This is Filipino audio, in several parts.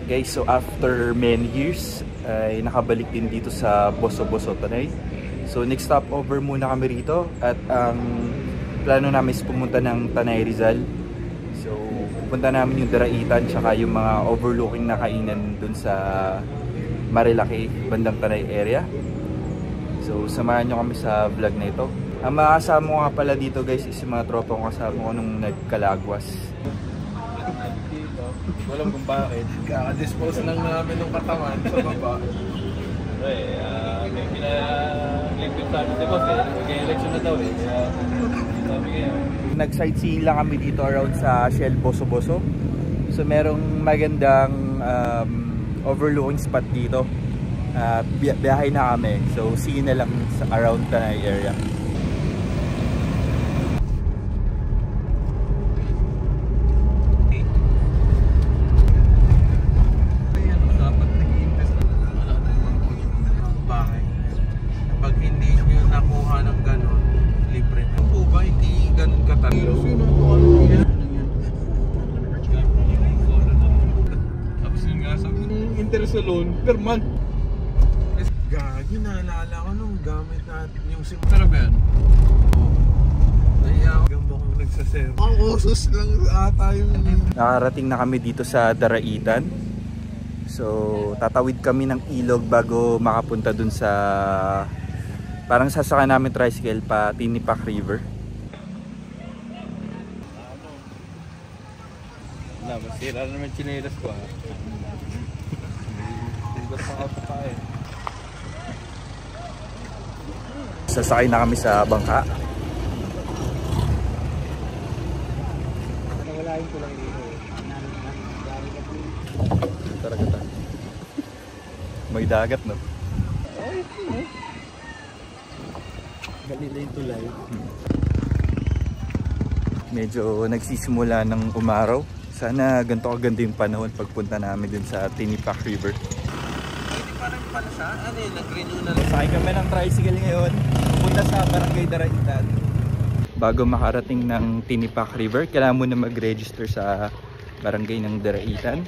Guys, so after many years ay nakabalik din dito sa Boso-Boso, Tanay. So next stopover muna kami rito at ang plano namin is pumunta ng Tanay Rizal. So pupunta namin yung Daraitan tsaka yung mga overlooking na kainan dun sa Marilaki, bandang Tanay area. So samahan nyo kami sa vlog na ito. Ang mga kasama ko nga pala dito guys is yung mga tropa ko kasama ko nung nagkalagwas. Walang kung bakit. Kaka-dispose lang namin ng katawan sa baba. May pinag-lipid sa amin si boss eh. Mag-election na daw eh. Kaya sabi kaya. Nag-sightseeing lang kami dito around sa Shell Boso-Boso. So merong magandang overlooking spot dito. Biyahe na kami. So see you na lang sa around Tanay area. Salon per month. Gagi, naalala ko nung gamit natin yung SIM. Pero ba yan? Naiya ako gamba kong nagsaserve. Ang usos lang ata yung... Nakarating na kami dito sa Daraitan. So tatawid kami ng ilog bago makapunta dun sa... Parang sasaka namin tricycle pa Tinipak River. Masira na naman chinelas ko ha. Sasakay na kami sa bangka. Nawalain ko lang dito eh. Taragata. May dagat no? Galila yung tulay. Medyo nagsisimula ng umaraw. Sana ganito kaganda yung panahon pagpunta namin dun sa Tinipak River. Parang palasa, ano yun, nag-renew na lang. Sakay kami ng tricycle ngayon, pupunta sa Barangay Daraitan. Bago makarating ng Tinipak River, kailangan mo na mag-register sa Barangay ng Daraitan.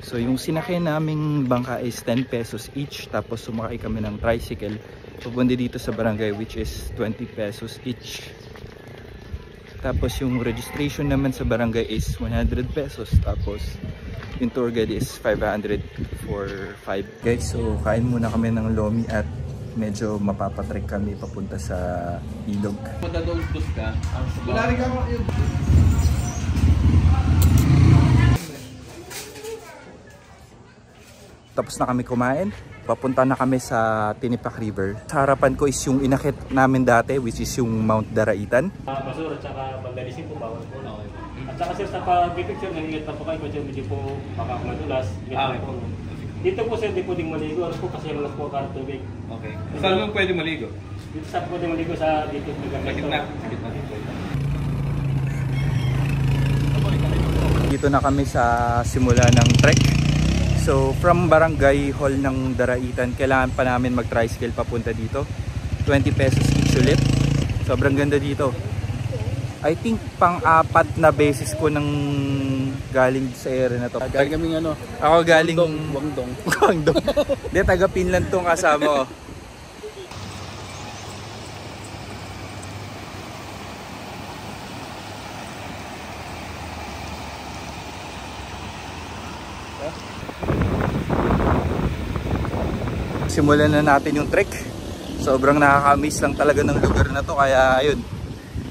So yung sinakay naming bangka is 10 pesos each, tapos sumakay kami ng tricycle pupunta dito sa barangay which is 20 pesos each. Tapos yung registration naman sa barangay is 100 pesos. Tapos yung tour guide is 500 for 5. Guys, so kain muna kami ng lomi at medyo mapapatrek kami papunta sa ilog. Punta doon dos ka. Wala rin ka mo yun. Tapos na kami kumain. Papunta na kami sa Tinipak River. Sa harapan ko is yung inakit namin dati which is yung Mount Daraitan. Basura at saka vandalism po bawal po. At saka sir sa pag-picture nangingat na po kayo kasi hindi po makakadulas. Dito po sir, hindi po ding maligo. Ano po kasi lang po ang tubig. Okay. Saan mo pwede maligo? Dito sa pwede maligo sa dito. Sa gitna. Dito na kami sa simula ng trek. So from Barangay Hall ng Daraitan, kailangan pa namin mag-tricycle papunta dito. 20 pesos each ulit. Sobrang ganda dito. I think pang-apat na beses ko nang galing sa area na to. Galing kaming ano? Ako galing Guangdong. Guangdong. Hindi, taga Pinland tong kasama ko. Simulan na natin yung trek. Sobrang nakaka-amaze lang talaga ng lugar na to. Kaya ayun,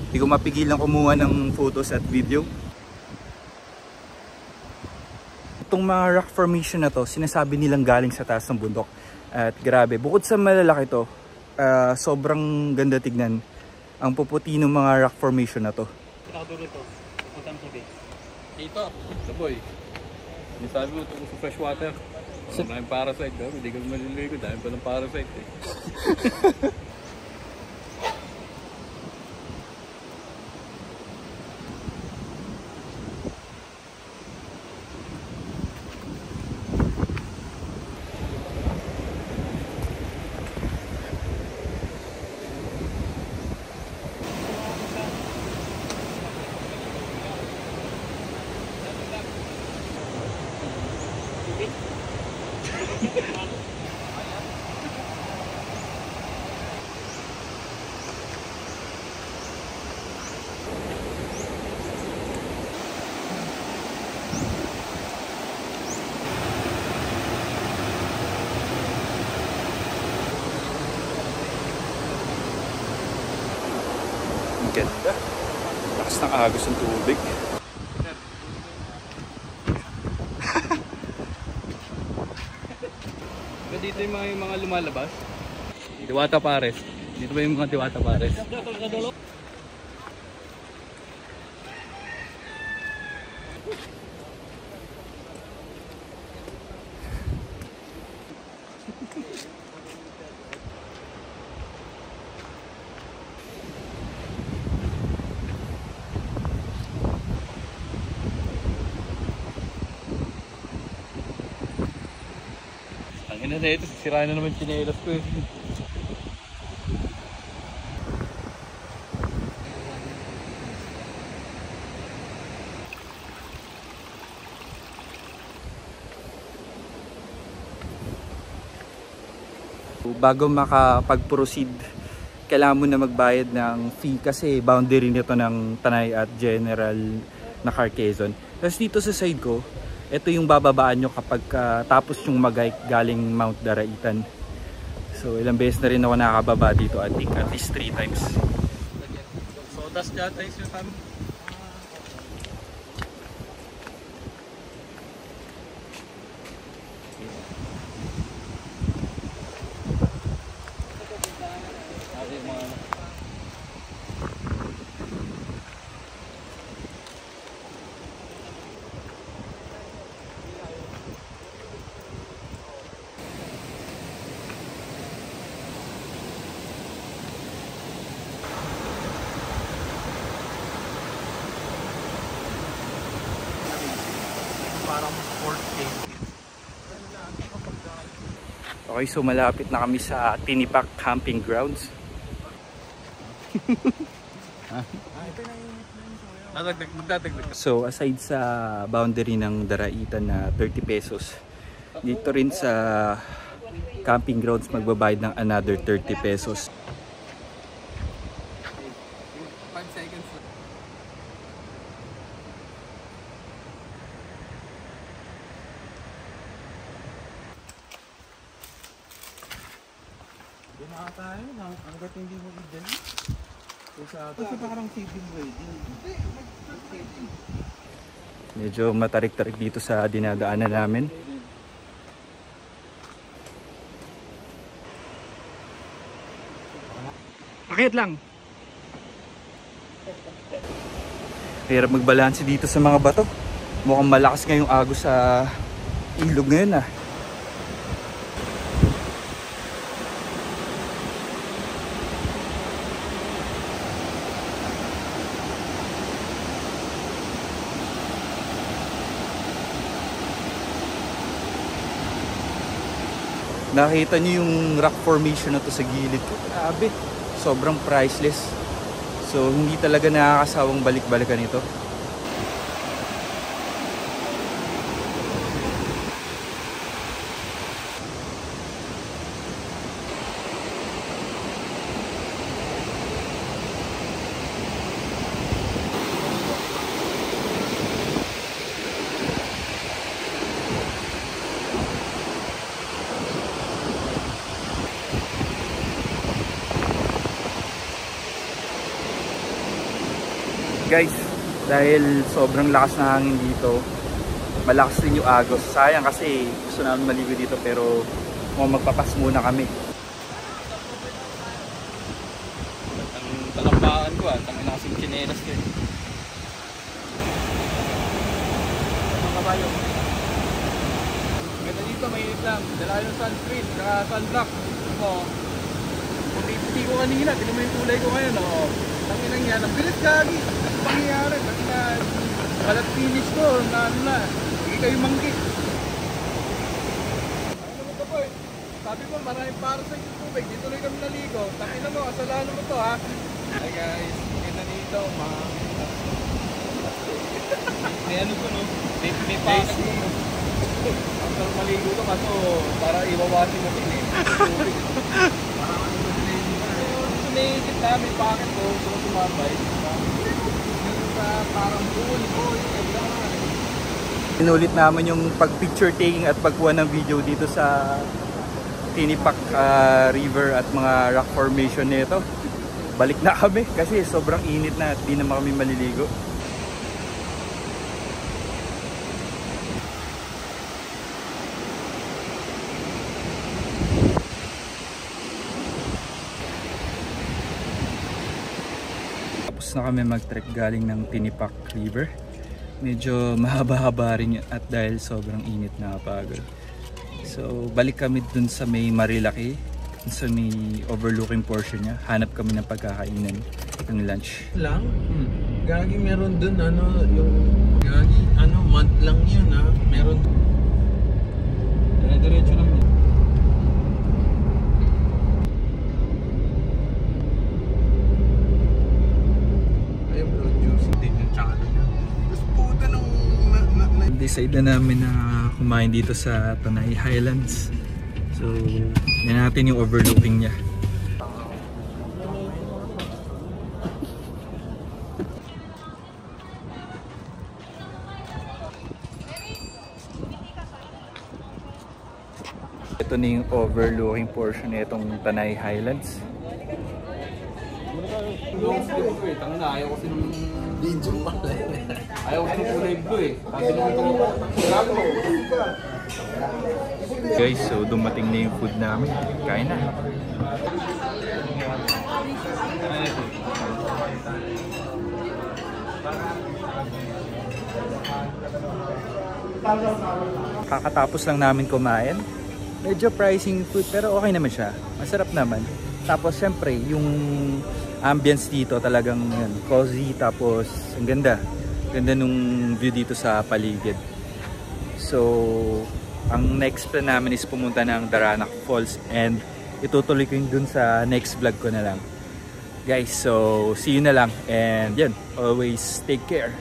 hindi ko mapigilan kumuha ng photos at video. Itong mga rock formation na to, sinasabi nilang galing sa taas ng bundok. At grabe, bukod sa malalaki to, sobrang ganda tignan ang puputi ng mga rock formation na to. Nakatulog ito. Putang tubig. Ito, saboy. Sabi mo ito sa fresh water. Maraming parasite daw, hindi ka maliligo dahil pa ng parasite eh. Ang ganda. Lakas ng agos ng tubig. Dito yung mga lumalabas. Diwata Pares. Dito ba yung mga Diwata Pares? Ang ina na ito, sira na naman chinelas ko eh. Bago makapag-proceed, kailangan mo na magbayad ng fee kasi boundary nito ng Tanay at General na Quezon. Tapos dito sa side ko, ito yung bababaan nyo kapag tapos yung mag-hike galing Mount Daraitan. So ilang beses na rin ako nakababa dito, I think at least 3 times. Sodas yata yung kami. Okay, so malapit na kami sa Tinipak Camping Grounds. So aside sa boundary ng Daraitan na 30 pesos, dito rin sa camping grounds magbabayad ng another 30 pesos. 5 seconds. Doon na tayo, hanggat hindi mo i-dali. Kasi parang saving ready. Medyo matarik-tarik dito sa dinadaanan namin. Pakit lang! Hirap magbalanse dito sa mga bato. Mukhang malakas ngayong agos sa ilog ngayon ah. Nakita niyo yung rock formation na to sa gilid ko. Grabe, sobrang priceless. So hindi talaga nakakasawang balik-balikan ito. Guys, dahil sobrang lakas na hangin dito, malakas din yung agos. Sayang kasi gusto namin maligo dito pero magpapas muna kami. Ang talampaan ko tangin na kasing chinelas ko eh. Mga kabayo. Ganda dito, mainit lang. Dala yung sunscreen, saka sunblock. Puti-puti ko kanina, tinan mo yung kulay ko ngayon. Tanginang yan, ang bilis gagi. Ano pangyayari? Kasi na balat finish ko, na ano na, hindi kayo manggi. Ano mo ito po eh? Sabi mo, maraming para sa yung tubig. Dito na kami naligo. Tangina mo, kasalanan mo to ha. Hi guys, ganda dito, may ano ko no? May pasok mo. Pero maligo to kaso para iwawasin mo din eh. Sumigit namin bakit ko sumabay. Yung sa parang pool. Inulit naman yung pag-picture taking at pagkuha ng video dito sa Tinipak River at mga rock formation nito. Balik na kami kasi sobrang init na at di naman kami maliligo. Tapos na kami mag-trek galing ng Tinipak River. Medyo mahaba-haba rin yun at dahil sobrang init, nakapagod. So balik kami dun sa may Marilaki, sa may overlooking portion niya. Hanap kami ng pagkakainan ng lunch. Lang? Gagi meron dun yung gagi month lang yun meron. Dire-diretso lang yun. Ayun bro, juicy din yung tsaka niya. Tapos puta nung Decide na namin na kumain dito sa Tanay Highlands. So, yan natin yung overlooking niya. Ito na yung overlooking portion na itong Tanay Highlands. Tangin na, ayaw kasi nung video malay. Ayaw kasi nung kulay blue eh. Sabi nung itong Guys, so dumating na yung food namin. Kain na. Kakatapos lang namin kumain. Medyo pricing food pero okay naman siya. Masarap naman. Tapos syempre yung ambience dito talagang cozy, tapos ang ganda. Ganda nung view dito sa paligid. So ang next plan namin is pumunta ng Daranac Falls and itutuloy ko yun dun sa next vlog ko na lang. Guys, so see you na lang and yan, always take care.